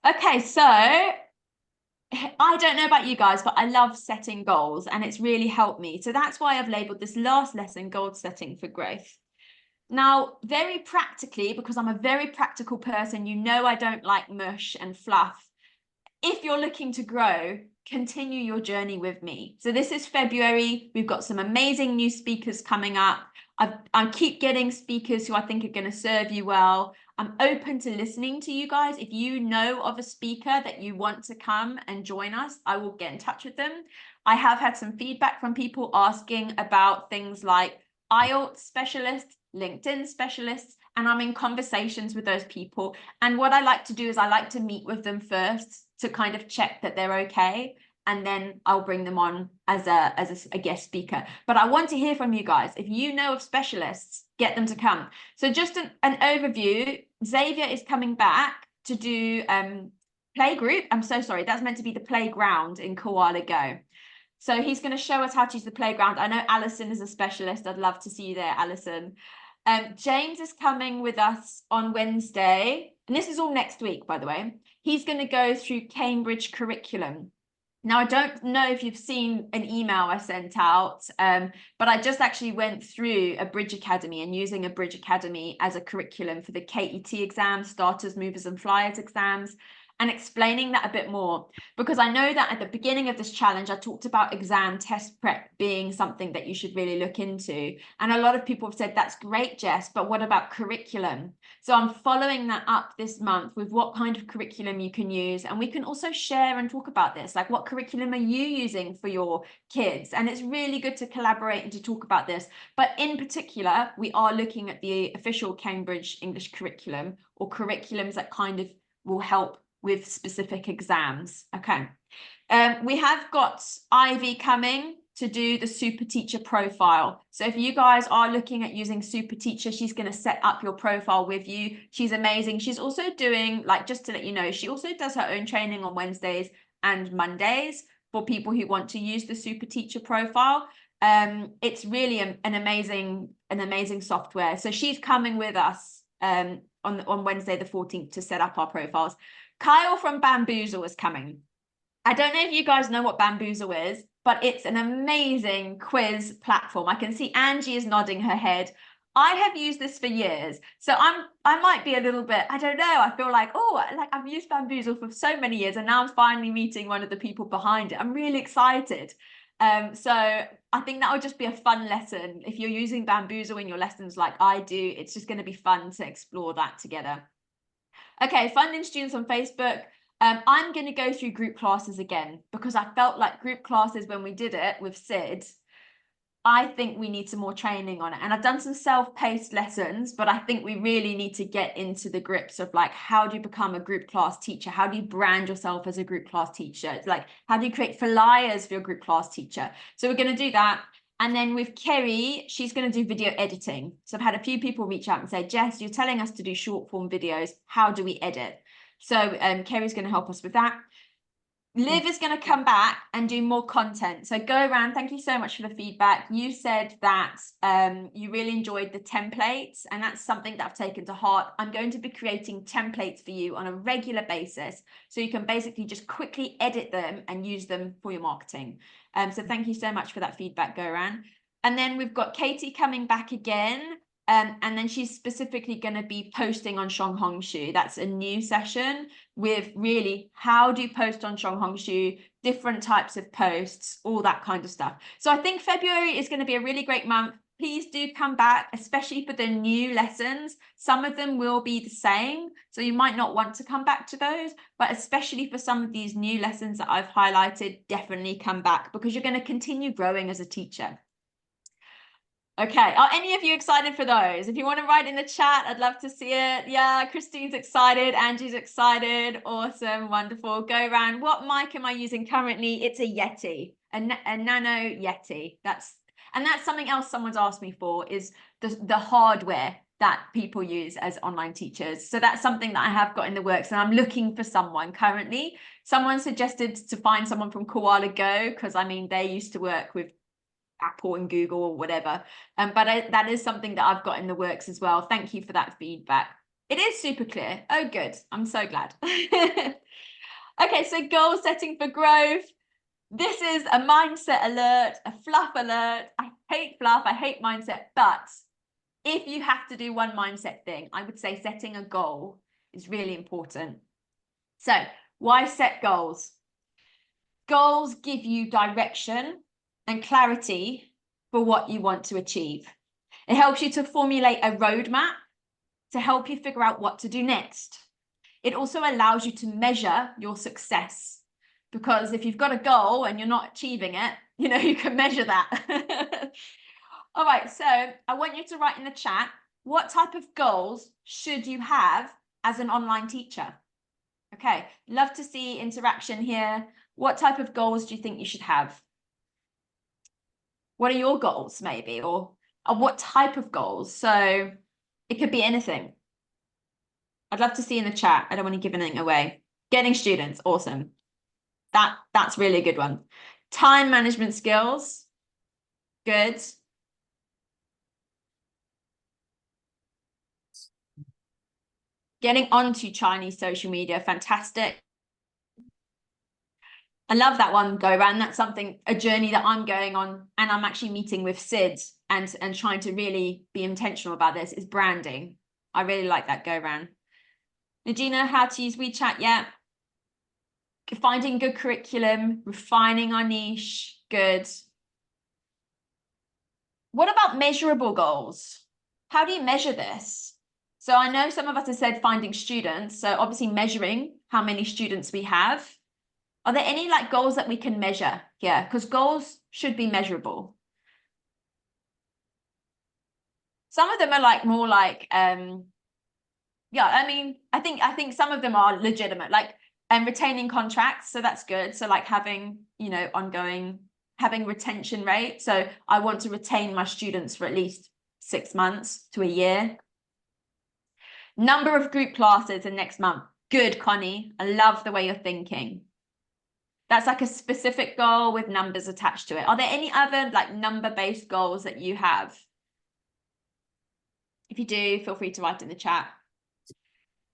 Okay, so I don't know about you guys, but I love setting goals and it's really helped me. So that's why I've labeled this last lesson goal setting for growth. Now, very practically, because I'm a very practical person, you know I don't like mush and fluff. If you're looking to grow, continue your journey with me. So this is February. We've got some amazing new speakers coming up. I keep getting speakers who I think are going to serve you well. I'm open to listening to you guys. If you know of a speaker that you want to come and join us, I will get in touch with them. I have had some feedback from people asking about things like IELTS specialists, LinkedIn specialists, and I'm in conversations with those people. And what I like to do is I like to meet with them first to kind of check that they're okay. And then I'll bring them on as a guest speaker. But I want to hear from you guys. If you know of specialists, get them to come. So just an overview, Xavier is coming back to do playgroup. I'm so sorry. That's meant to be the playground in Koala Go. So he's going to show us how to use the playground. I know Alison is a specialist. I'd love to see you there, Alison. James is coming with us on Wednesday. And this is all next week, by the way. He's going to go through Cambridge curriculum. Now, I don't know if you've seen an email I sent out, but I just actually went through a Bridge Academy and using a Bridge Academy as a curriculum for the KET exams, starters, movers and flyers exams, and explaining that a bit more, because I know that at the beginning of this challenge, I talked about exam test prep being something that you should really look into. And a lot of people have said, that's great, Jess, but what about curriculum? So I'm following that up this month with what kind of curriculum you can use. And we can also share and talk about this, like what curriculum are you using for your kids? And it's really good to collaborate and to talk about this. But in particular, we are looking at the official Cambridge English curriculum or curriculums that kind of will help with specific exams. Okay. We have got Ivy coming to do the super teacher profile. So if you guys are looking at using super teacher, she's going to set up your profile with you. She's amazing. She's also doing, like, just to let you know, she also does her own training on Wednesdays and Mondays for people who want to use the super teacher profile. It's really an amazing software. So she's coming with us on Wednesday the 14th to set up our profiles. Kyle from Bamboozle is coming. I don't know if you guys know what Bamboozle is, but it's an amazing quiz platform. I can see Angie is nodding her head. I have used this for years. So I might be a little bit, I don't know, I feel like, oh, like I've used Bamboozle for so many years and now I'm finally meeting one of the people behind it. I'm really excited. So I think that would just be a fun lesson. If you're using Bamboozle in your lessons like I do, it's just going to be fun to explore that together. Okay, funding students on Facebook. I'm going to go through group classes again because I felt like group classes when we did it with Sid, I think we need some more training on it. And I've done some self-paced lessons, but I think we really need to get into the grips of like, how do you become a group class teacher? How do you brand yourself as a group class teacher? It's like, how do you create flyers for your group class teacher? So we're going to do that. And then with Kerry, she's going to do video editing. So I've had a few people reach out and say, Jess, you're telling us to do short form videos. How do we edit? So Kerry's going to help us with that. Liv is going to come back and do more content. So go around. Thank you so much for the feedback. You said that you really enjoyed the templates, and that's something that I've taken to heart. I'm going to be creating templates for you on a regular basis, so you can basically just quickly edit them and use them for your marketing. So thank you so much for that feedback, go around. And then we've got Katie coming back again. And then she's specifically going to be posting on Shonghongshu. That's a new session with really how do you post on Shonghongshu, different types of posts, all that kind of stuff. So I think February is going to be a really great month. Please do come back, especially for the new lessons. Some of them will be the same, so you might not want to come back to those, but especially for some of these new lessons that I've highlighted, definitely come back because you're going to continue growing as a teacher. Okay, are any of you excited for those? If you want to write in the chat, I'd love to see it. Yeah, Christine's excited, Angie's excited. Awesome, wonderful. Go around. What mic am I using currently? It's a Yeti, a Nano Yeti. That's something else someone's asked me for, is the hardware that people use as online teachers. So that's something that I have got in the works, and I'm looking for someone currently. Someone suggested to find someone from Koala Go, because I mean, they used to work with Apple and Google or whatever. But that is something that I've got in the works as well. Thank you for that feedback. It is super clear. Oh, good. I'm so glad. Okay, so goal setting for growth. This is a mindset alert, a fluff alert. I hate fluff, I hate mindset, but if you have to do one mindset thing, I would say setting a goal is really important. So why set goals? Goals give you direction and clarity for what you want to achieve. It helps you to formulate a roadmap to help you figure out what to do next. It also allows you to measure your success, because if you've got a goal and you're not achieving it, you can measure that. All right, so I want you to write in the chat, what type of goals should you have as an online teacher? Okay, love to see interaction here. What type of goals do you think you should have? What are your goals, maybe, or what type of goals? So it could be anything. I'd love to see in the chat. I don't want to give anything away. Getting students, awesome. That's really a good one. Time management skills, good. Getting onto Chinese social media, fantastic. I love that one go around. That's a journey that I'm going on, and I'm actually meeting with Sid and trying to really be intentional about this, is branding. I really like that go around. Najina, how to use WeChat? Yeah. Finding good curriculum, refining our niche, good. What about measurable goals? How do you measure this? So I know some of us have said finding students, so obviously measuring how many students we have. Are there any goals that we can measure? Yeah, because goals should be measurable. Some of them are more yeah, I think some of them are legitimate, retaining contracts, so that's good. So having, having retention rate. So I want to retain my students for at least 6 months to a year. Number of group classes in next month. Good, Connie. I love the way you're thinking. That's a specific goal with numbers attached to it. Are there any other number-based goals that you have? If you do, feel free to write in the chat.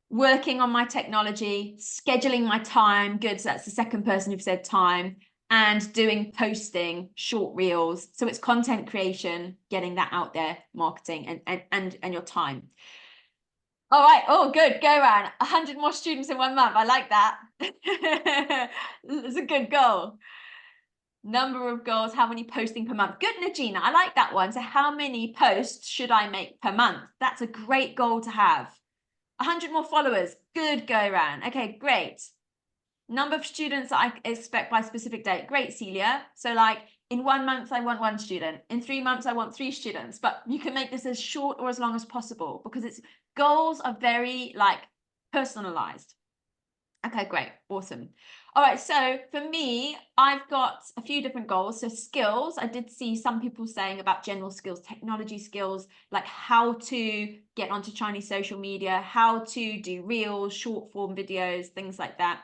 Working on my technology, scheduling my time. Good. So that's the second person who've said time. And doing posting, short reels. So it's content creation, getting that out there, marketing, and your time. All right. Oh, good. Go around. 100 more students in 1 month. I like that. It's a good goal. Number of goals. How many posting per month? Good, Najina. I like that one. So how many posts should I make per month? That's a great goal to have. 100 more followers. Good, go around. Okay, great. Number of students that I expect by a specific date. Great, Celia. So in 1 month, I want 1 student. In 3 months, I want 3 students. But you can make this as short or as long as possible, because goals are very personalized. Okay, great. Awesome. All right. So for me, I've got a few different goals. So skills, I did see some people saying about general skills, technology skills, like how to get onto Chinese social media, how to do reels, short form videos, things like that.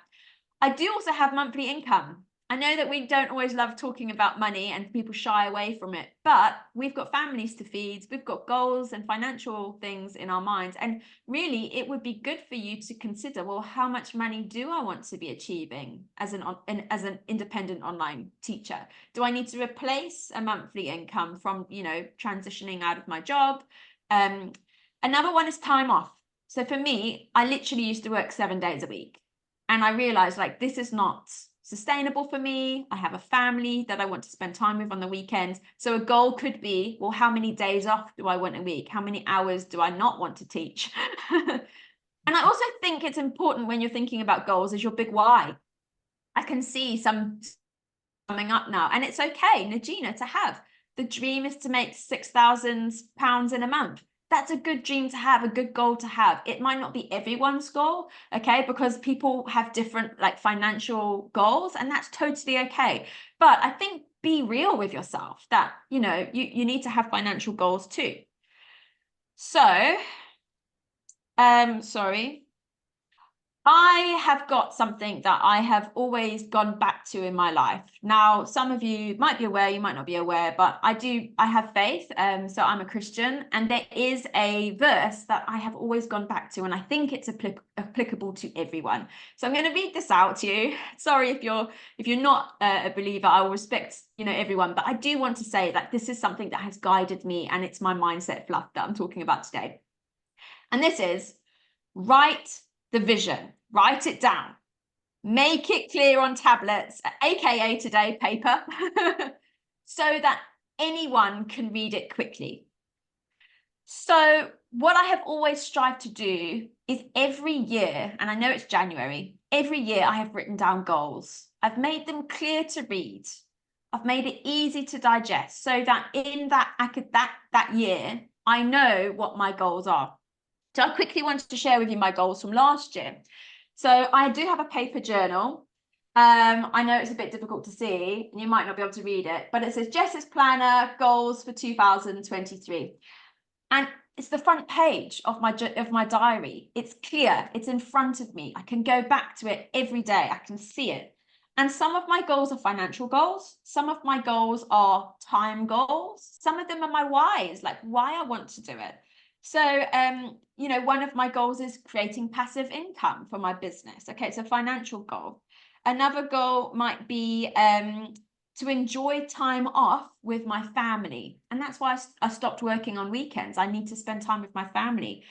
I do also have monthly income. I know that we don't always love talking about money and people shy away from it, but we've got families to feed, we've got goals and financial things in our minds. And really, it would be good for you to consider, well, how much money do I want to be achieving as an independent online teacher? Do I need to replace a monthly income from, transitioning out of my job? Another one is time off. So for me, I literally used to work 7 days a week. And I realized this is not sustainable for me. I have a family that I want to spend time with on the weekends. So a goal could be, well, how many days off do I want a week? How many hours do I not want to teach? And I also think it's important when you're thinking about goals is your big why. I can see some coming up now, and it's okay, Najina, to have. The dream is to make £6,000 in a month. That's a good dream to have, a good goal to have. It might not be everyone's goal, okay, because people have different financial goals, and that's totally okay. But I think be real with yourself that, you need to have financial goals too. So, sorry. I have got something that I have always gone back to in my life. Now, some of you might be aware, you might not be aware, but I have faith. So I'm a Christian, and there is a verse that I have always gone back to, and I think it's applicable to everyone. So I'm going to read this out to you. Sorry if you're not a believer, I will respect, everyone, but I do want to say that this is something that has guided me, and it's my mindset fluff that I'm talking about today. And this is: write the vision, write it down, make it clear on tablets, aka today paper, so that anyone can read it quickly. So what I have always strived to do is every year, and I know it's January, every year I have written down goals. I've made them clear to read. I've made it easy to digest, so that in that year, I know what my goals are. So I quickly wanted to share with you my goals from last year. So I do have a paper journal. I know it's a bit difficult to see, and you might not be able to read it, but it says Jess's Planner Goals for 2023. And it's the front page of my diary. It's clear, it's in front of me. I can go back to it every day. I can see it. And some of my goals are financial goals. Some of my goals are time goals. Some of them are my whys, like why I want to do it. So, one of my goals is creating passive income for my business. Okay, it's a financial goal. Another goal might be to enjoy time off with my family. And that's why I stopped working on weekends. I need to spend time with my family.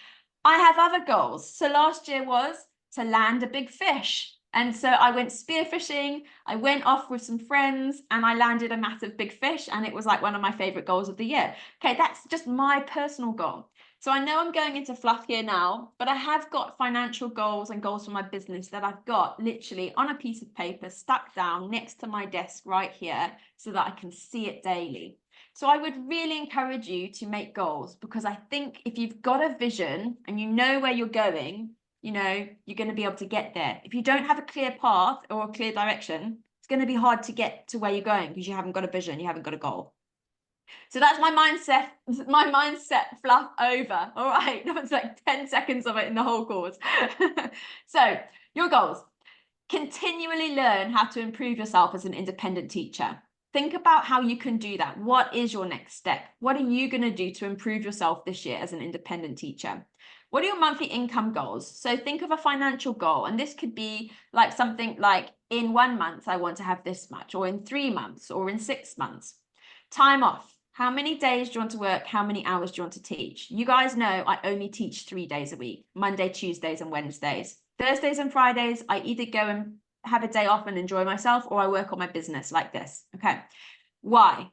I have other goals. So last year was to land a big fish. And so I went spearfishing, I went off with some friends, and I landed a massive big fish, and it was like one of my favorite goals of the year. Okay, that's just my personal goal. So I know I'm going into fluff here now, but I have got financial goals and goals for my business that I've got literally on a piece of paper stuck down next to my desk right here so that I can see it daily. So I would really encourage you to make goals, because I think if you've got a vision and you know where you're going, you're going to be able to get there. If you don't have a clear path or a clear direction, it's going to be hard to get to where you're going because you haven't got a vision, you haven't got a goal. So that's my mindset fluff over. All right, that was like 10 seconds of it in the whole course. So your goals: continually learn how to improve yourself as an independent teacher. Think about how you can do that. What is your next step? What are you going to do to improve yourself this year as an independent teacher? What are your monthly income goals? So think of a financial goal, and this could be like something like, in 1 month, I want to have this much, or in 3 months, or in 6 months. Time off. How many days do you want to work? How many hours do you want to teach? You guys know I only teach 3 days a week: Monday, Tuesdays, and Wednesdays. Thursdays and Fridays, I either go and have a day off and enjoy myself, or I work on my business like this. Okay. Why?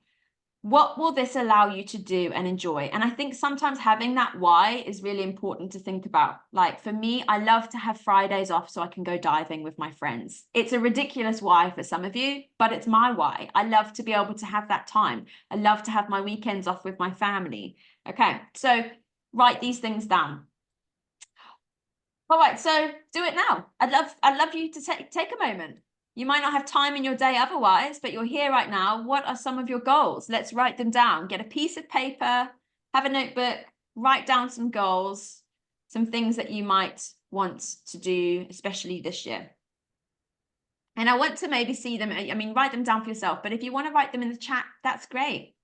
What will this allow you to do and enjoy? And I think sometimes having that why is really important to think about. Like for me, I love to have Fridays off so I can go diving with my friends. It's a ridiculous why for some of you, but it's my why. I love to be able to have that time. I love to have my weekends off with my family. Okay, so write these things down. All right, so do it now. I'd love you to take a moment. You might not have time in your day otherwise, but you're here right now. What are some of your goals? Let's write them down. Get a piece of paper, have a notebook, write down some goals, some things that you might want to do, especially this year. And I want to maybe see them. I mean, write them down for yourself, but if you want to write them in the chat, that's great.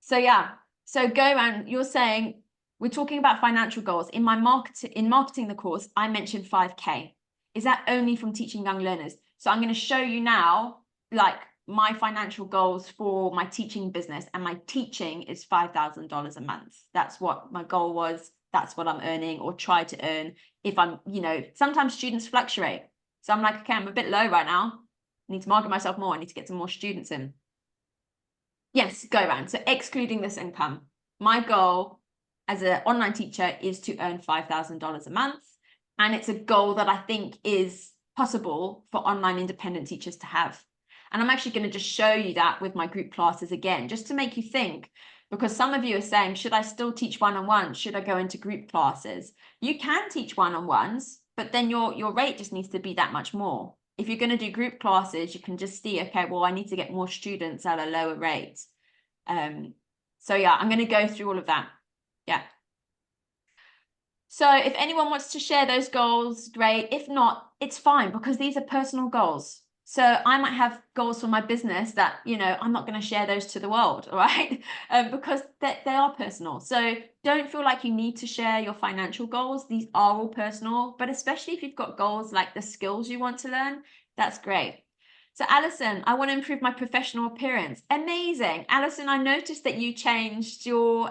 So yeah, so go around. You're saying, we're talking about financial goals. In marketing the course, I mentioned 5K. Is that only from teaching young learners? So I'm going to show you now, like my financial goals for my teaching business, and my teaching is $5,000 a month. That's what my goal was. That's what I'm earning, or try to earn. If I'm, sometimes students fluctuate. So I'm like, okay, I'm a bit low right now. I need to market myself more. I need to get some more students in. Yes, go around. So excluding this income, my goal as an online teacher is to earn $5,000 a month. And it's a goal that I think is possible for online independent teachers to have. And I'm actually going to just show you that with my group classes again, just to make you think, because some of you are saying, should I still teach one-on-one? Should I go into group classes? You can teach one-on-ones, but then your rate just needs to be that much more. If you're going to do group classes, you can just see, okay, well, I need to get more students at a lower rate. So yeah, I'm going to go through all of that. Yeah. So if anyone wants to share those goals, great. If not, it's fine because these are personal goals. So I might have goals for my business that, you know, I'm not going to share those to the world, all right? Because they are personal. So don't feel like you need to share your financial goals. These are all personal, but especially if you've got goals like the skills you want to learn, that's great. So Alison, I want to improve my professional appearance. Amazing. Alison, I noticed that you changed your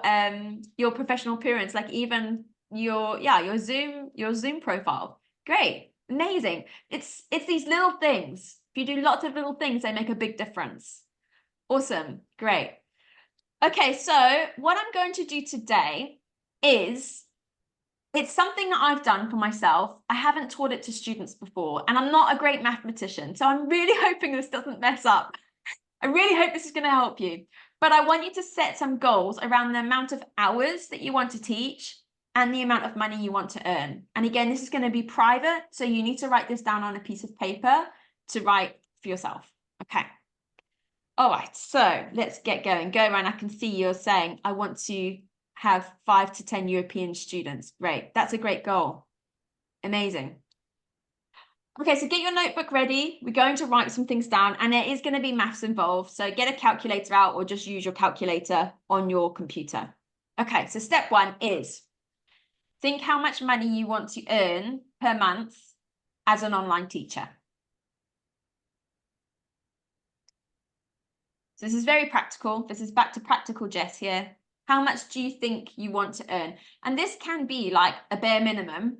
professional appearance, like even your Zoom profile. Great. Amazing. It's these little things. If you do lots of little things, they make a big difference. Awesome. Great. Okay, so what I'm going to do today is it's something that I've done for myself. I haven't taught it to students before, and I'm not a great mathematician, so I'm really hoping this doesn't mess up. I really hope this is going to help you. But I want you to set some goals around the amount of hours that you want to teach and the amount of money you want to earn. And again, this is going to be private, so you need to write this down on a piece of paper to write for yourself. Okay. All right, so let's get going. Go around. I can see you're saying, I want to have 5 to 10 European students. Great. That's a great goal. Amazing. Okay, so get your notebook ready. We're going to write some things down, and there is going to be maths involved. So get a calculator out or just use your calculator on your computer. Okay, so step 1 is think how much money you want to earn per month as an online teacher. So this is very practical. This is back to practical Jess here. How much do you think you want to earn? And this can be like a bare minimum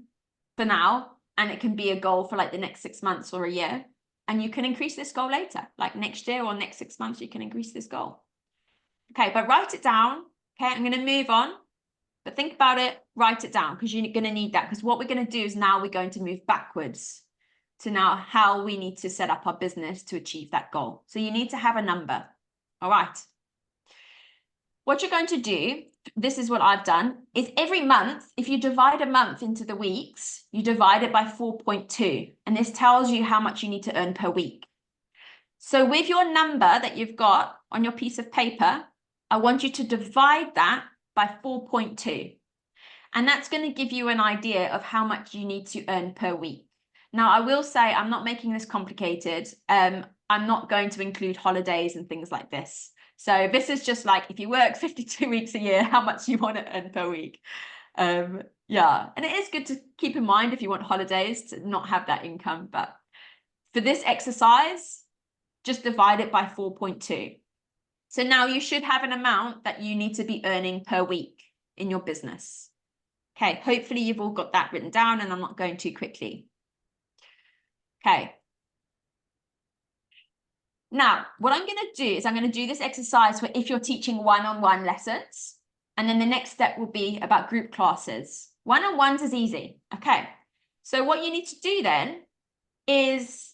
for now, and it can be a goal for like the next 6 months or a year. And you can increase this goal later, like next year or next 6 months, you can increase this goal. Okay, but write it down. Okay, I'm going to move on, but think about it, write it down because you're going to need that. Because what we're going to do is now we're going to move backwards to now how we need to set up our business to achieve that goal. So you need to have a number. All right. What you're going to do, this is what I've done, is every month, if you divide a month into the weeks, you divide it by 4.2. And this tells you how much you need to earn per week. So with your number that you've got on your piece of paper, I want you to divide that by 4.2. And that's going to give you an idea of how much you need to earn per week. Now, I will say I'm not making this complicated. I'm not going to include holidays and things like this. So this is just like if you work 52 weeks a year, how much you want to earn per week. Yeah, and it is good to keep in mind if you want holidays to not have that income. But for this exercise, just divide it by 4.2. So now you should have an amount that you need to be earning per week in your business. Okay, hopefully you've all got that written down and I'm not going too quickly. Okay. Now, what I'm going to do is I'm going to do this exercise for if you're teaching one-on-one lessons. And then the next step will be about group classes. One-on-ones is easy. Okay. So what you need to do then is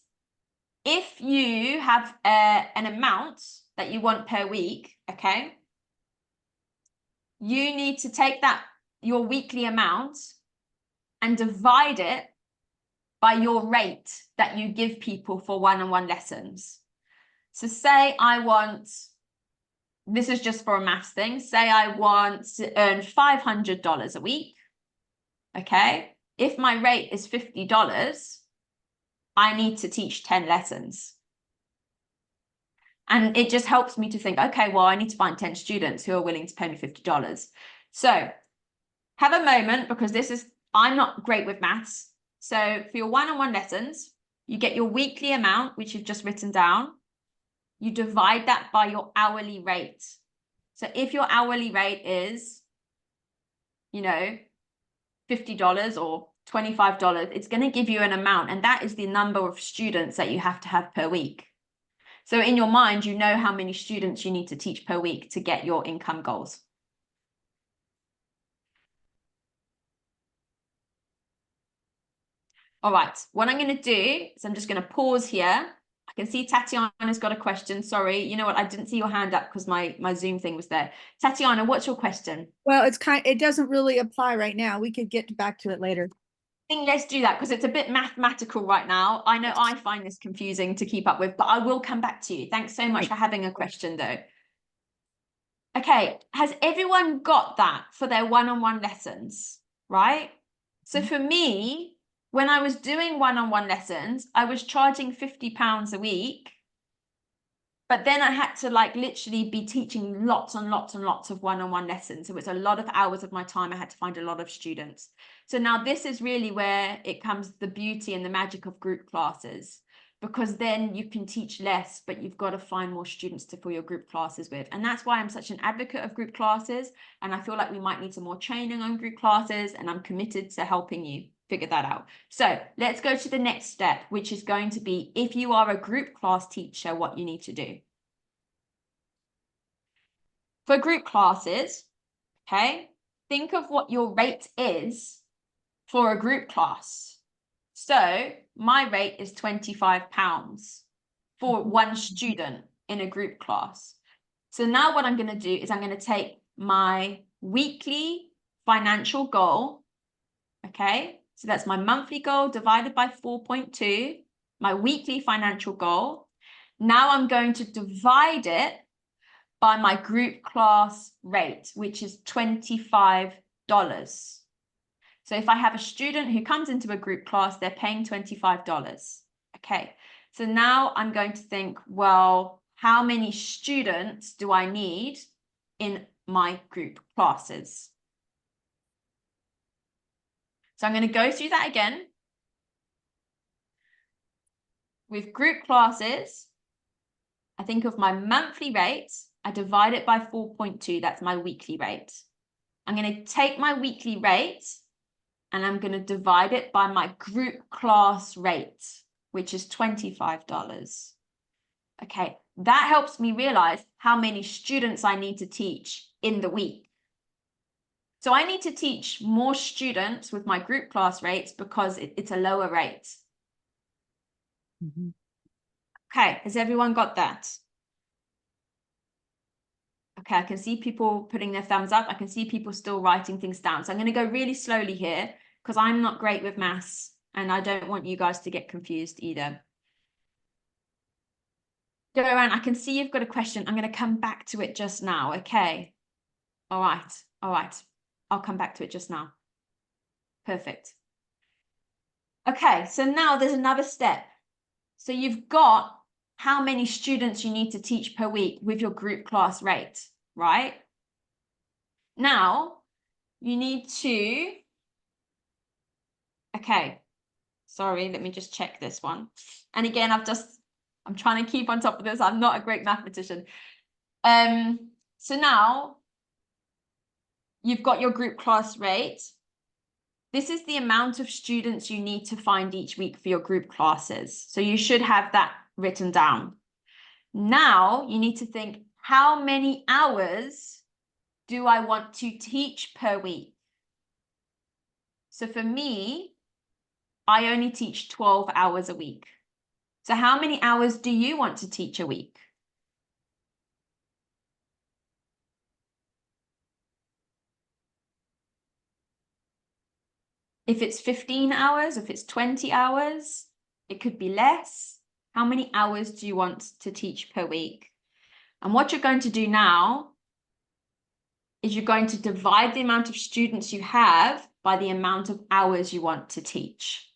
if you have an amount that you want per week, okay, you need to take that, your weekly amount, and divide it by your rate that you give people for one-on-one lessons. So say I want, this is just for a maths thing, say I want to earn $500 a week, okay? If my rate is $50, I need to teach 10 lessons. And it just helps me to think, okay, well, I need to find 10 students who are willing to pay me $50. So have a moment because this is, I'm not great with maths. So for your one-on-one lessons, you get your weekly amount, which you've just written down. You divide that by your hourly rate. So if your hourly rate is, you know, $50 or $25, it's going to give you an amount. And that is the number of students that you have to have per week. So in your mind, you know how many students you need to teach per week to get your income goals. All right, what I'm going to do is I'm just going to pause here. I can see Tatiana's got a question. Sorry, you know what? I didn't see your hand up because my Zoom thing was there. Tatiana, what's your question? Well, it doesn't really apply right now. We could get back to it later. I think let's do that because it's a bit mathematical right now. I know I find this confusing to keep up with, but I will come back to you. Thanks so much for having a question though. Okay, has everyone got that for their one-on-one lessons, right? So for me, when I was doing one-on-one lessons, I was charging £50 a week. But then I had to like literally be teaching lots and lots and lots of one-on-one lessons. So it's a lot of hours of my time. I had to find a lot of students. So now this is really where it comes the beauty and the magic of group classes, because then you can teach less, but you've got to find more students to fill your group classes with. And that's why I'm such an advocate of group classes. And I feel like we might need some more training on group classes, and I'm committed to helping you figure that out. So let's go to the next step, which is going to be, if you are a group class teacher, what you need to do. For group classes, okay, think of what your rate is for a group class. So my rate is £25 for one student in a group class. So now what I'm going to do is I'm going to take my weekly financial goal, okay? So that's my monthly goal divided by 4.2, my weekly financial goal. Now I'm going to divide it by my group class rate, which is $25. So if I have a student who comes into a group class, they're paying $25. Okay, so now I'm going to think, well, how many students do I need in my group classes? So I'm going to go through that again. With group classes, I think of my monthly rate, I divide it by 4.2, that's my weekly rate. I'm going to take my weekly rate and I'm going to divide it by my group class rate, which is $25. Okay, that helps me realize how many students I need to teach in the week. So I need to teach more students with my group class rates because it's a lower rate. Mm-hmm. Okay, has everyone got that? Okay, I can see people putting their thumbs up. I can see people still writing things down. So I'm going to go really slowly here because I'm not great with maths and I don't want you guys to get confused either. Go around. I can see you've got a question. I'm going to come back to it just now. Okay. All right. All right. I'll come back to it just now. Perfect. Okay, so now there's another step. So you've got how many students you need to teach per week with your group class rate, right? Now, you need to, okay, sorry, let me just check this one. And again, I'm trying to keep on top of this. I'm not a great mathematician. So now you've got your group class rate. This is the amount of students you need to find each week for your group classes. So you should have that written down. Now you need to think, how many hours do I want to teach per week? So for me, I only teach 12 hours a week. So how many hours do you want to teach a week? If it's 15 hours, if it's 20 hours, it could be less. How many hours do you want to teach per week? And what you're going to do now is you're going to divide the amount of students you have by the amount of hours you want to teach.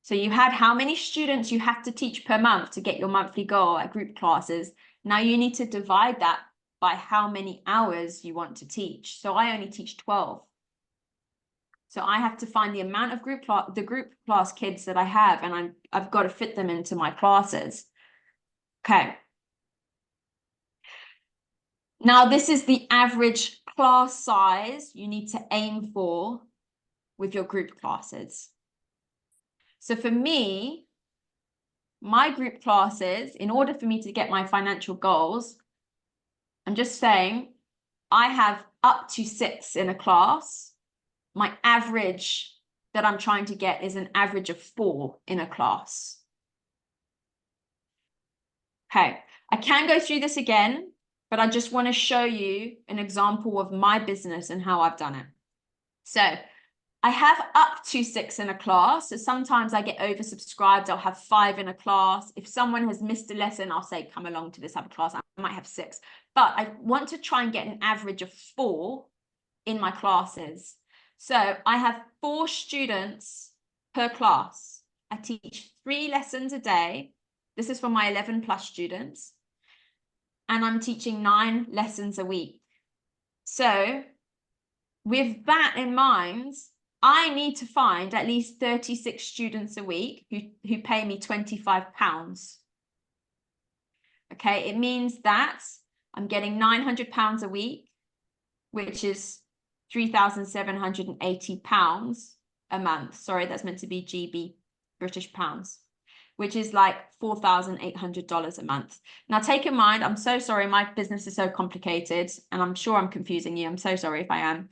So you had how many students you have to teach per month to get your monthly goal at group classes. Now you need to divide that by how many hours you want to teach. So I only teach 12. So I have to find the amount of group class kids that I have, and I've got to fit them into my classes. Okay. Now this is the average class size you need to aim for with your group classes. So for me, my group classes, in order for me to get my financial goals, I'm just saying I have up to 6 in a class. My average that I'm trying to get is an average of 4 in a class. Okay, I can go through this again, but I just want to show you an example of my business and how I've done it. So I have up to 6 in a class. So sometimes I get oversubscribed. I'll have 5 in a class. If someone has missed a lesson, I'll say, come along to this other class. I might have 6, but I want to try and get an average of 4 in my classes. So I have 4 students per class. I teach 3 lessons a day. This is for my 11 plus students. And I'm teaching 9 lessons a week. So with that in mind, I need to find at least 36 students a week who pay me £25. Okay, it means that I'm getting £900 a week, which is £3,780 a month. Sorry, that's meant to be GB, British pounds, which is like $4,800 a month. Now, take in mind, I'm so sorry, my business is so complicated, and I'm sure I'm confusing you. I'm so sorry if I am.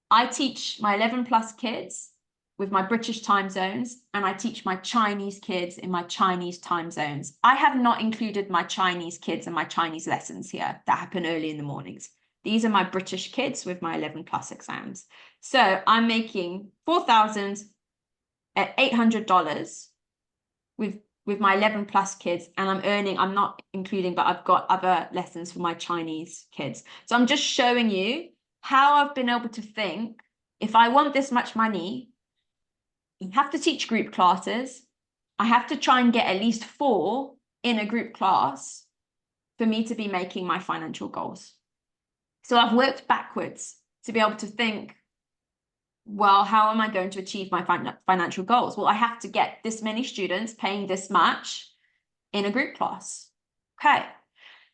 I teach my 11 plus kids with my British time zones, and I teach my Chinese kids in my Chinese time zones. I have not included my Chinese kids and my Chinese lessons here that happen early in the mornings. These are my British kids with my 11 plus exams. So I'm making $4,800 with my 11 plus kids, and I'm not including, but I've got other lessons for my Chinese kids. So I'm just showing you how I've been able to think, if I want this much money, I have to teach group classes. I have to try and get at least 4 in a group class for me to be making my financial goals. So I've worked backwards to be able to think, well, how am I going to achieve my financial goals? Well, I have to get this many students paying this much in a group class. Okay.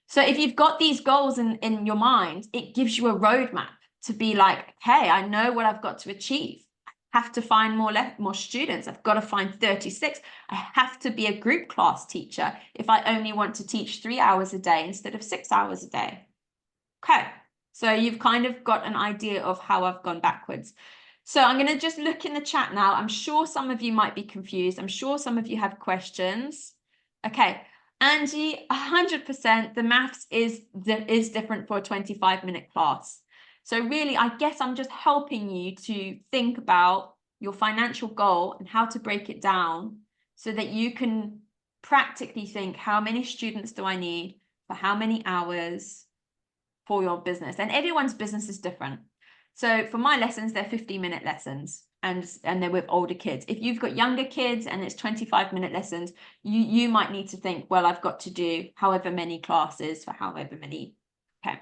So if you've got these goals in your mind, it gives you a roadmap to be like, hey, I know what I've got to achieve. I have to find more students. I've got to find 36. I have to be a group class teacher if I only want to teach 3 hours a day instead of 6 hours a day. Okay. So you've kind of got an idea of how I've gone backwards. So I'm going to just look in the chat now. I'm sure some of you might be confused. I'm sure some of you have questions. Okay. Angie, 100%, the maths is different for a 25-minute class. So really, I guess I'm just helping you to think about your financial goal and how to break it down so that you can practically think, how many students do I need for how many hours for your business? And everyone's business is different. So for my lessons, they're 15-minute lessons. And they're with older kids. If you've got younger kids and it's 25-minute lessons, you might need to think, well, I've got to do however many classes for however many. Okay.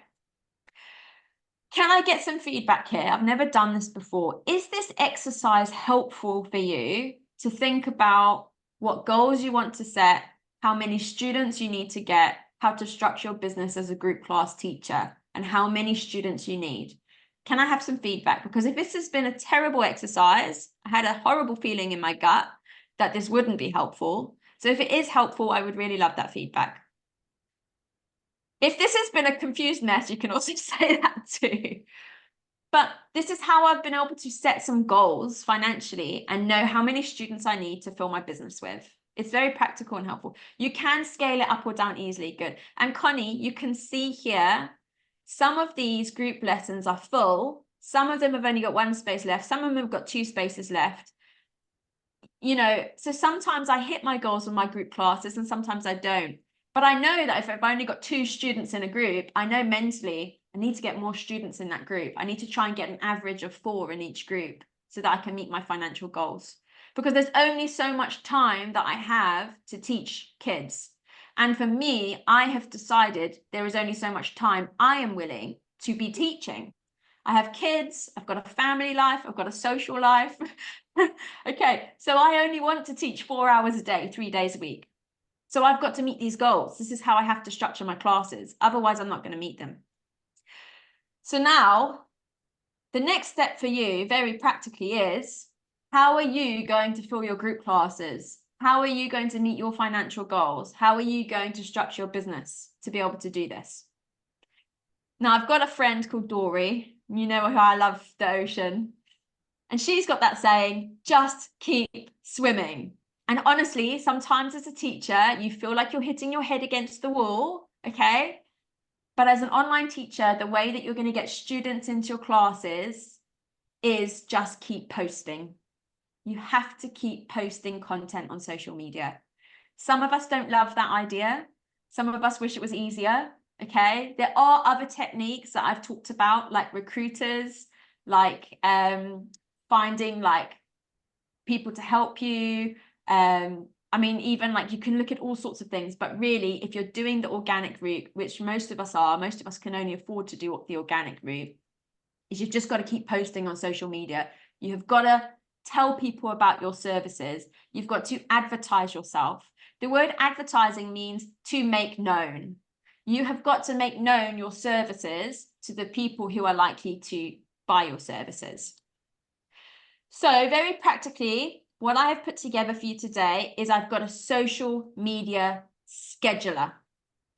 Can I get some feedback here? I've never done this before. Is this exercise helpful for you to think about what goals you want to set, how many students you need to get, how to structure your business as a group class teacher, and how many students you need? Can I have some feedback? Because if this has been a terrible exercise, I had a horrible feeling in my gut that this wouldn't be helpful. So if it is helpful, I would really love that feedback. If this has been a confused mess, you can also say that too. But this is how I've been able to set some goals financially and know how many students I need to fill my business with. It's very practical and helpful. You can scale it up or down easily. Good. And Connie, you can see here, some of these group lessons are full. Some of them have only got 1 space left. Some of them have got 2 spaces left. You know, so sometimes I hit my goals with my group classes and sometimes I don't. But I know that if I've only got 2 students in a group, I know mentally I need to get more students in that group. I need to try and get an average of 4 in each group so that I can meet my financial goals. Because there's only so much time that I have to teach kids. And for me, I have decided there is only so much time I am willing to be teaching. I have kids, I've got a family life, I've got a social life. Okay, so I only want to teach 4 hours a day, 3 days a week. So I've got to meet these goals. This is how I have to structure my classes. Otherwise, I'm not going to meet them. So now, the next step for you, very practically, is how are you going to fill your group classes? How are you going to meet your financial goals? How are you going to structure your business to be able to do this? Now, I've got a friend called Dory. You know how I love the ocean. And she's got that saying, just keep swimming. And honestly, sometimes as a teacher, you feel like you're hitting your head against the wall, okay? But as an online teacher, the way that you're going to get students into your classes is just keep posting. You have to keep posting content on social media. Some of us don't love that idea. Some of us wish it was easier, okay? There are other techniques that I've talked about, like recruiters, like finding like people to help you. I mean, even like you can look at all sorts of things, but really, if you're doing the organic route, which most of us can only afford to do the organic route, is you've just got to keep posting on social media. You have got to tell people about your services. You've got to advertise yourself. The word advertising means to make known. You have got to make known your services to the people who are likely to buy your services. So very practically, what I have put together for you today is I've got a social media scheduler.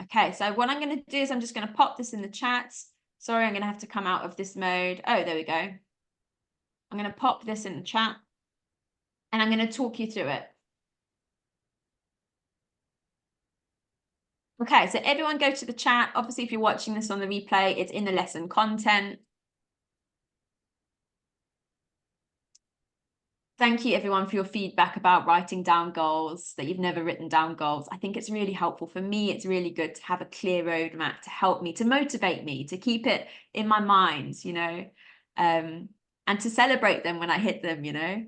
Okay, so what I'm going to do is I'm just going to pop this in the chat. Sorry, I'm going to have to come out of this mode. Oh, there we go. I'm going to pop this in the chat and I'm going to talk you through it. Okay, so everyone go to the chat. Obviously, if you're watching this on the replay, it's in the lesson content. Thank you everyone for your feedback about writing down goals, that you've never written down goals. I think it's really helpful. For me, it's really good to have a clear roadmap to help me, to motivate me, to keep it in my mind, you know, and to celebrate them when I hit them, you know.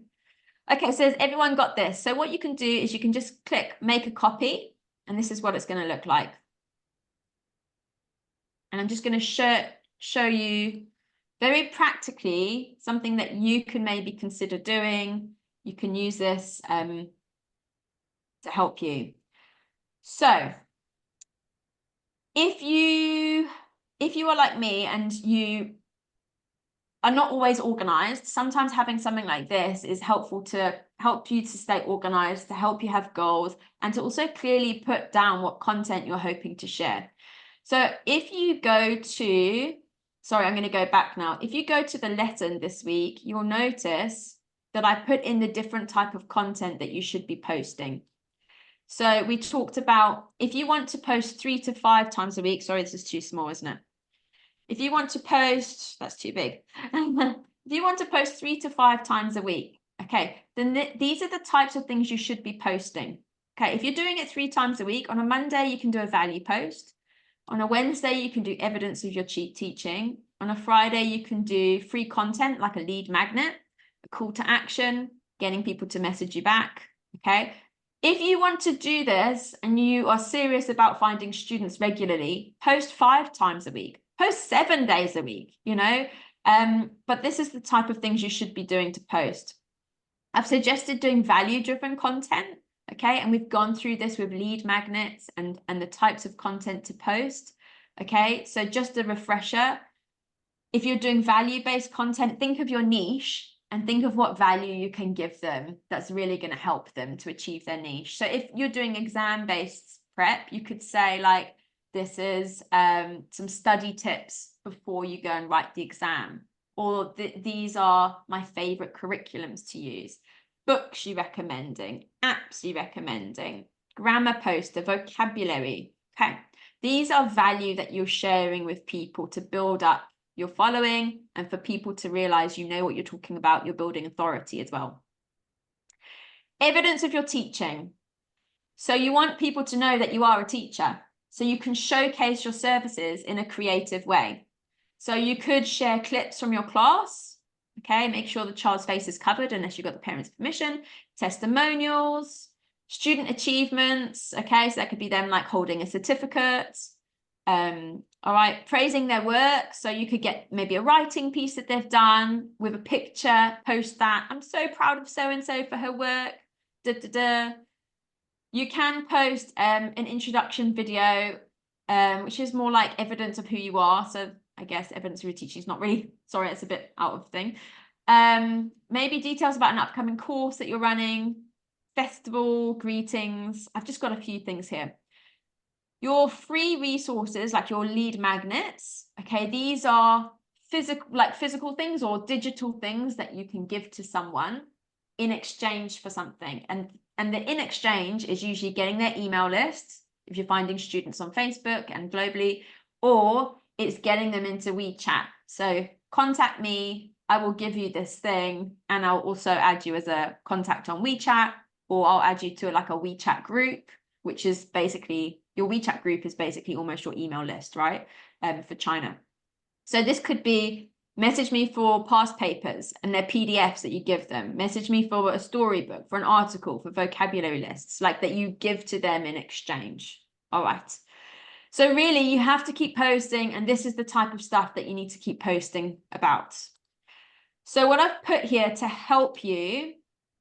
Okay, so has everyone got this? So what you can do is you can just click make a copy, and this is what it's going to look like. And I'm just going to show you very practically something that you can maybe consider doing. You can use this to help you. So if you are like me and you are not always organized, sometimes having something like this is helpful to help you to stay organized, to help you have goals, and to also clearly put down what content you're hoping to share. So if you go to, sorry, I'm going to go back now. If you go to the lesson this week, you'll notice that I put in the different type of content that you should be posting. So we talked about if you want to post 3 to 5 times a week, sorry, this is too small, isn't it? If you want to post, that's too big. If you want to post 3 to 5 times a week, okay, then these are the types of things you should be posting. Okay, if you're doing it 3 times a week, on a Monday, you can do a value post. On a Wednesday, you can do evidence of your teaching. On a Friday, you can do free content like a lead magnet, a call to action, getting people to message you back, okay? If you want to do this and you are serious about finding students regularly, post 5 times a week, post 7 days a week, you know? But this is the type of things you should be doing to post. I've suggested doing value-driven content, okay? And we've gone through this with lead magnets and the types of content to post, okay? So just a refresher, if you're doing value-based content, think of your niche and think of what value you can give them that's really going to help them to achieve their niche. So if you're doing exam-based prep, you could say like, this is some study tips before you go and write the exam. Or these are my favorite curriculums to use. Books you're recommending, apps you're recommending, grammar poster, vocabulary. Okay, these are value that you're sharing with people to build up your following and for people to realize you know what you're talking about. You're building authority as well. Evidence of your teaching. So you want people to know that you are a teacher. So you can showcase your services in a creative way. So you could share clips from your class, okay? Make sure the child's face is covered unless you've got the parents' permission. Testimonials, student achievements, okay? So that could be them like holding a certificate. All right, praising their work. So you could get maybe a writing piece that they've done with a picture, post that. I'm so proud of so-and-so for her work. Da, da, da. You can post an introduction video, which is more like evidence of who you are. So I guess evidence of your teaching is not really, sorry, it's a bit out of thing. Maybe details about an upcoming course that you're running, festival, greetings. I've just got a few things here. Your free resources, like your lead magnets, okay, these are physical things or digital things that you can give to someone in exchange for something. And the in exchange is usually getting their email list, if you're finding students on Facebook and globally, or it's getting them into WeChat. So contact me, I will give you this thing, and I'll also add you as a contact on WeChat, or I'll add you to like a WeChat group, which is basically, your WeChat group is basically almost your email list, right? For China. So this could be Message me for past papers and their PDFs that you give them. Message me for a storybook, for an article, for vocabulary lists, like that you give to them in exchange. All right. So really, you have to keep posting, and this is the type of stuff that you need to keep posting about. So what I've put here to help you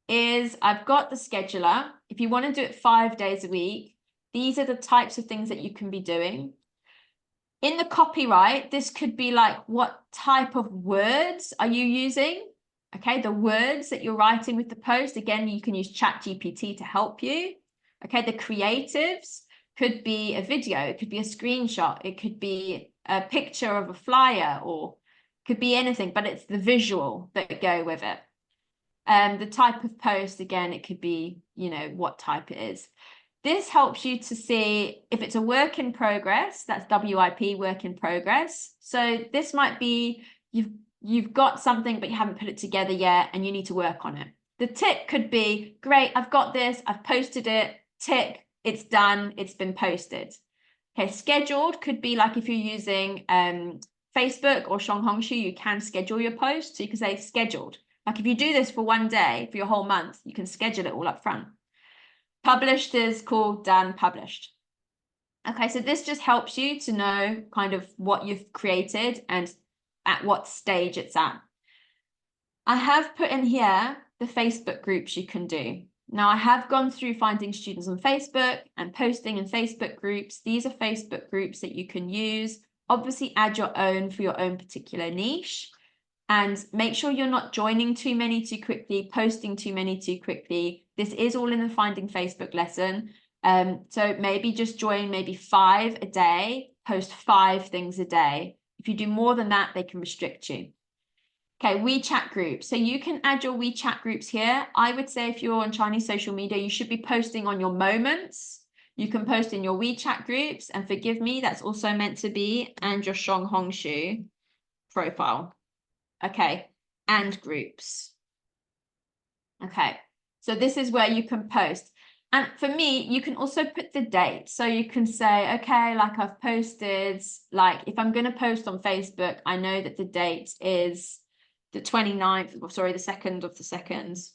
is I've got the scheduler. If you want to do it 5 days a week, these are the types of things that you can be doing. In the copyright, this could be like, what type of words are you using? Okay, the words that you're writing with the post. Again, you can use ChatGPT to help you. Okay, the creatives could be a video, it could be a screenshot, it could be a picture of a flyer, or could be anything, but it's the visual that go with it. The type of post, again, it could be, you know, what type it is. This helps you to see if it's a work in progress, that's WIP, work in progress. So this might be you've got something, but you haven't put it together yet, and you need to work on it. The tick could be, great, I've got this, I've posted it, tick, it's done, it's been posted. Okay, scheduled could be like if you're using Facebook or Shonghongshu, you can schedule your post. So you can say scheduled. Like if you do this for 1 day, for your whole month, you can schedule it all up front. Published is called done, published. Okay, so this just helps you to know kind of what you've created and at what stage it's at. I have put in here the Facebook groups you can do. Now, I have gone through finding students on Facebook and posting in Facebook groups. These are Facebook groups that you can use. Obviously, add your own for your own particular niche. And make sure you're not joining too many too quickly, posting too many too quickly. This is all in the Finding Facebook lesson. So maybe just join maybe 5 a day, post 5 things a day. If you do more than that, they can restrict you. Okay, WeChat groups. So you can add your WeChat groups here. I would say if you're on Chinese social media, you should be posting on your moments. You can post in your WeChat groups, and forgive me, that's also meant to be, and your Shonghongshu profile. Okay, and groups. Okay, so this is where you can post. And for me, you can also put the date. So you can say, okay, like I've posted, like if I'm going to post on Facebook, I know that the date is the 29th, or sorry, the 2nd of the 2nd.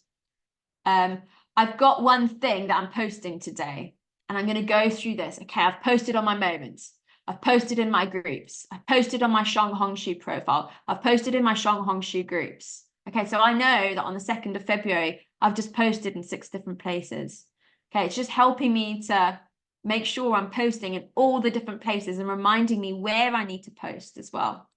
I've got one thing that I'm posting today, and I'm going to go through this. Okay, I've posted on my moments. I've posted in my groups. I've posted on my Shonghongshu profile. I've posted in my Shonghongshu groups. Okay, so I know that on the 2nd of February, I've just posted in 6 different places. Okay, it's just helping me to make sure I'm posting in all the different places and reminding me where I need to post as well.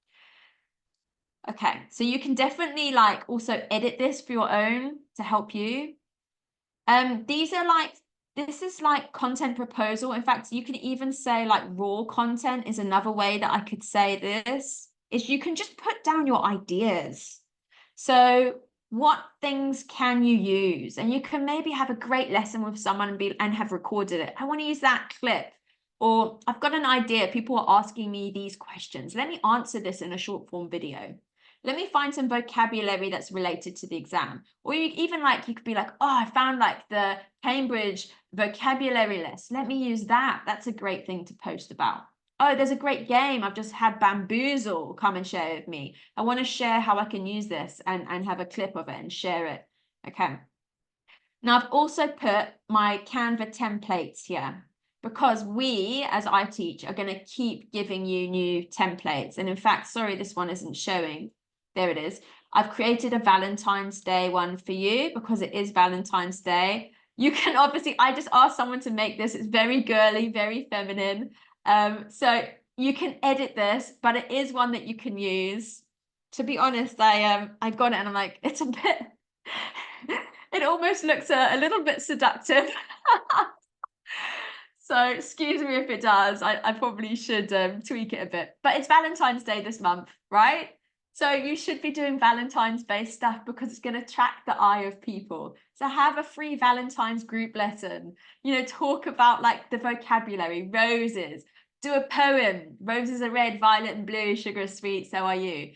Okay, so you can definitely like also edit this for your own to help you. These are like, this is like content proposal. In fact, you can even say like raw content is another way that I could say this, is you can just put down your ideas. So what things can you use? And you can maybe have a great lesson with someone and have recorded it. I want to use that clip. Or I've got an idea. People are asking me these questions. Let me answer this in a short form video. Let me find some vocabulary that's related to the exam. Or you even like, you could be like, oh, I found like the Cambridge vocabulary list. Let me use that. That's a great thing to post about. Oh, there's a great game. I've just had Bamboozle come and share with me. I want to share how I can use this and have a clip of it and share it. Okay. Now I've also put my Canva templates here, because we, as I teach, are going to keep giving you new templates. And in fact, sorry, this one isn't showing. There it is. I've created a Valentine's Day one for you because it is Valentine's Day. You can obviously, I just asked someone to make this. It's very girly, very feminine. So you can edit this, but it is one that you can use. To be honest, I got it and I'm like, it's a bit, it almost looks a little bit seductive. So excuse me if it does. I probably should tweak it a bit. But it's Valentine's Day this month, right? So you should be doing Valentine's based stuff because it's going to attract the eye of people. So have a free Valentine's group lesson. You know, talk about like the vocabulary, roses. Do a poem. Roses are red, violet and blue, sugar is sweet, so are you.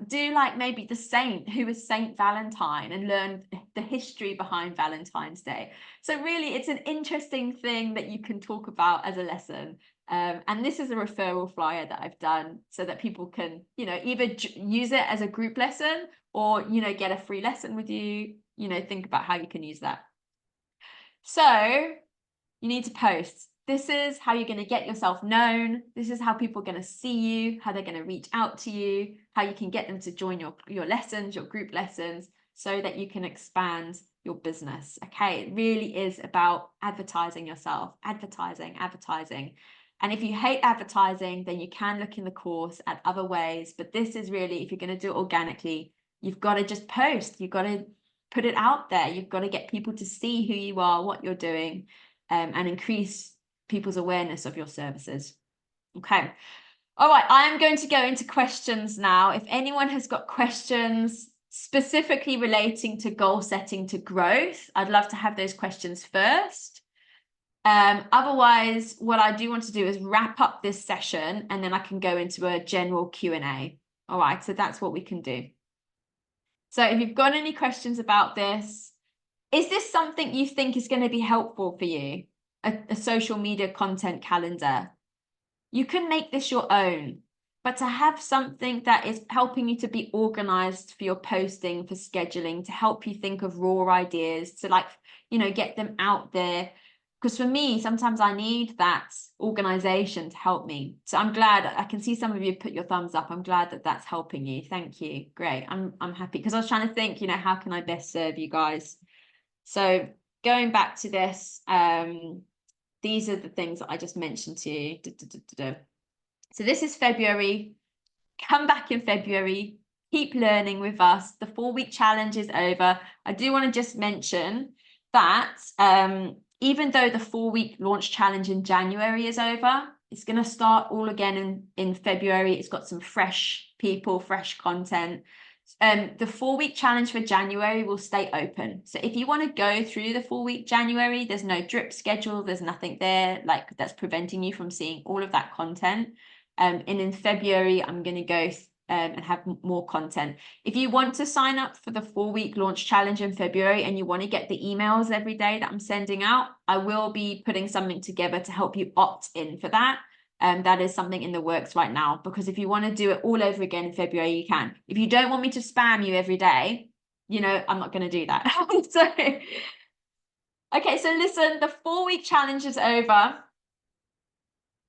Do like maybe the saint, who is Saint Valentine, and learn the history behind Valentine's Day. So really, it's an interesting thing that you can talk about as a lesson. And this is a referral flyer that I've done so that people can, you know, either use it as a group lesson or, you know, get a free lesson with you, you know, think about how you can use that. So you need to post. This is how you're going to get yourself known. This is how people are going to see you, how they're going to reach out to you, how you can get them to join your lessons, your group lessons, so that you can expand your business. Okay, it really is about advertising yourself, advertising. And if you hate advertising, then you can look in the course at other ways. But this is really, if you're going to do it organically, you've got to just post. You've got to put it out there. You've got to get people to see who you are, what you're doing, and increase people's awareness of your services. Okay. All right. I'm going to go into questions now. If anyone has got questions specifically relating to goal setting to growth, I'd love to have those questions first. Otherwise, what I do want to do is wrap up this session and then I can go into a general Q&A. All right. So that's what we can do. So if you've got any questions about this, is this something you think is going to be helpful for you? A social media content calendar. You can make this your own, but to have something that is helping you to be organized for your posting, for scheduling, to help you think of raw ideas, to like, you know, get them out there. Because for me, sometimes I need that organization to help me. So I'm glad I can see some of you put your thumbs up. I'm glad that that's helping you. Thank you. Great. I'm happy because I was trying to think, you know, how can I best serve you guys? So going back to this, these are the things that I just mentioned to you. So this is February. Come back in February. Keep learning with us. The 4-week challenge is over. I do want to just mention that even though the 4-week launch challenge in January is over, it's going to start all again in February. It's got some fresh people, fresh content. The 4-week challenge for January will stay open. So if you want to go through the 4-week January, there's no drip schedule. There's nothing there like that's preventing you from seeing all of that content. And in February, I'm going to go and have more content. If you want to sign up for the 4-week launch challenge in February and you want to get the emails every day that I'm sending out, I will be putting something together to help you opt in for that. That is something in the works right now, because if you want to do it all over again in February, you can. If you don't want me to spam you every day, you know, I'm not going to do that. So, okay, so listen, the 4-week challenge is over.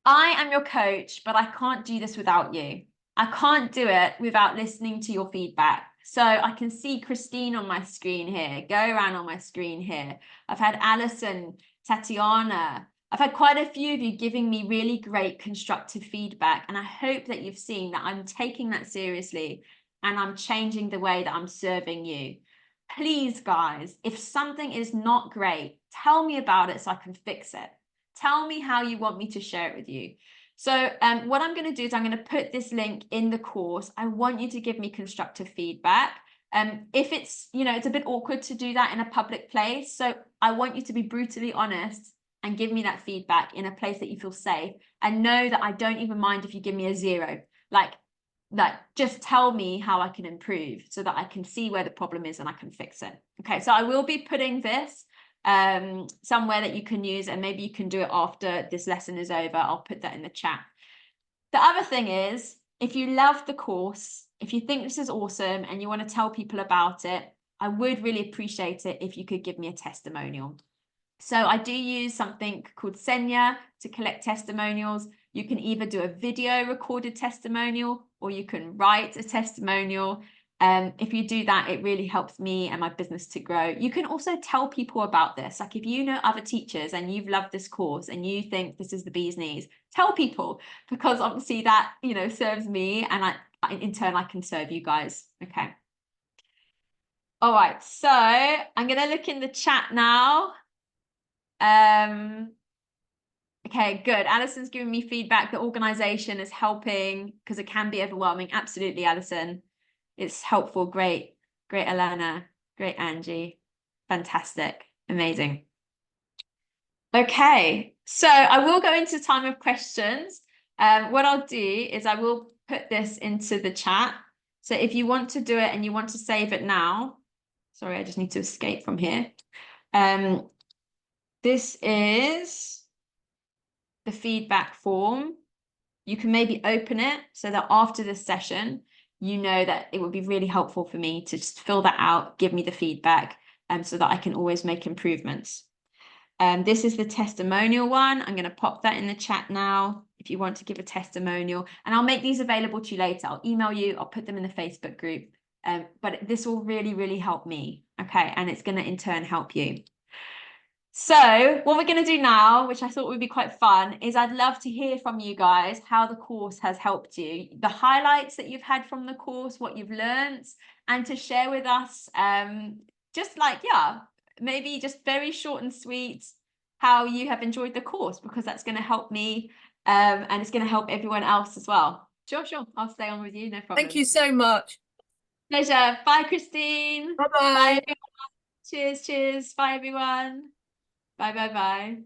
I am your coach, but I can't do this without you. I can't do it without listening to your feedback. So I can see Christine on my screen here, go around on my screen here. I've had Alison, Tatiana. I've had quite a few of you giving me really great constructive feedback. And I hope that you've seen that I'm taking that seriously and I'm changing the way that I'm serving you. Please, guys, if something is not great, tell me about it so I can fix it. Tell me how you want me to share it with you. So what I'm going to do is I'm going to put this link in the course. I want you to give me constructive feedback. If it's, you know, it's a bit awkward to do that in a public place. So I want you to be brutally honest and give me that feedback in a place that you feel safe, and know that I don't even mind if you give me a 0. Like just tell me how I can improve so that I can see where the problem is and I can fix it. Okay, so I will be putting this somewhere that you can use, and maybe you can do it after this lesson is over. I'll put that in the chat. The other thing is, if you love the course, if you think this is awesome and you want to tell people about it, I would really appreciate it if you could give me a testimonial. So I do use something called Senya to collect testimonials. You can either do a video recorded testimonial or you can write a testimonial. If you do that, it really helps me and my business to grow. You can also tell people about this. Like if you know other teachers and you've loved this course and you think this is the bee's knees, tell people, because obviously that, you know, serves me, and in turn, I can serve you guys. Okay. All right. So I'm going to look in the chat now. Okay, good. Alison's giving me feedback. The organization is helping because it can be overwhelming. Absolutely, Alison. It's helpful. Great. Great, Alana. Great, Angie. Fantastic. Amazing. Okay, so I will go into time of questions. What I'll do is I will put this into the chat. So if you want to do it and you want to save it now, Sorry, I just need to escape from here. This is the feedback form. You can maybe open it so that after this session, you know that it would be really helpful for me to just fill that out, give me the feedback, so that I can always make improvements. This is the testimonial one. I'm going to pop that in the chat now if you want to give a testimonial, and I'll make these available to you later. I'll email you, I'll put them in the Facebook group. But this will really, really help me. Okay, and it's going to in turn help you. So what we're going to do now, which I thought would be quite fun, is I'd love to hear from you guys how the course has helped you, the highlights that you've had from the course, what you've learned, and to share with us, just like, yeah, maybe just very short and sweet, how you have enjoyed the course, because that's going to help me, and it's going to help everyone else as well. Sure, I'll stay on with you, no problem. Thank you so much. Pleasure. Bye, Christine. Bye-bye. Bye, everyone. Cheers. Bye, everyone. Bye.